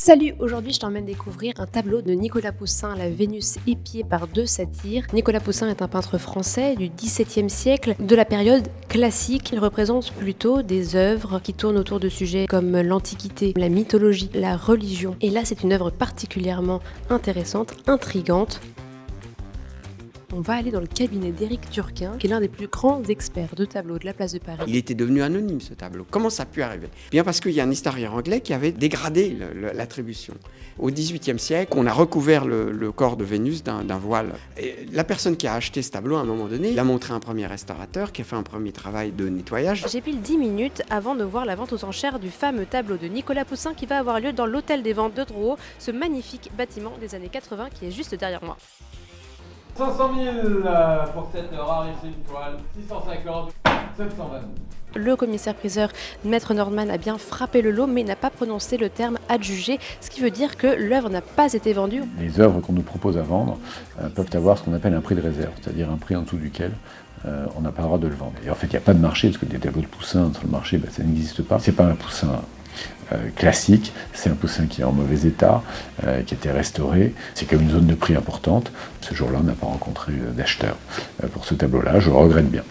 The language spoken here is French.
Salut, aujourd'hui je t'emmène découvrir un tableau de Nicolas Poussin, la Vénus épiée par deux satyres. Nicolas Poussin est un peintre français du XVIIe siècle, de la période classique. Il représente plutôt des œuvres qui tournent autour de sujets comme l'Antiquité, la mythologie, la religion. Et là c'est une œuvre particulièrement intéressante, intrigante. On va aller dans le cabinet d'Éric Turquin, qui est l'un des plus grands experts de tableaux de la place de Paris. Il était devenu anonyme, ce tableau. Comment ça a pu arriver? Bien parce qu'il y a un historien anglais qui avait dégradé l'attribution. Au XVIIIe siècle, on a recouvert le corps de Vénus d'un voile. Et la personne qui a acheté ce tableau, à un moment donné, l'a montré à un premier restaurateur qui a fait un premier travail de nettoyage. J'ai pile 10 minutes avant de voir la vente aux enchères du fameux tableau de Nicolas Poussin qui va avoir lieu dans l'hôtel des ventes de Drouot, ce magnifique bâtiment des années 80 qui est juste derrière moi. 500 000 pour cette rarissime toile, 650, 720 000. Le commissaire-priseur Maître Nordman a bien frappé le lot mais n'a pas prononcé le terme adjugé, ce qui veut dire que l'œuvre n'a pas été vendue. Les œuvres qu'on nous propose à vendre peuvent avoir ce qu'on appelle un prix de réserve, c'est-à-dire un prix en dessous duquel on n'a pas le droit de le vendre. Et en fait, il n'y a pas de marché, parce que des tableaux de Poussin sur le marché, ça n'existe pas. C'est pas un Poussin classique, c'est un Poussin qui est en mauvais état, qui a été restauré. C'est comme une zone de prix importante. Ce jour-là, on n'a pas rencontré d'acheteur pour ce tableau-là, je le regrette bien.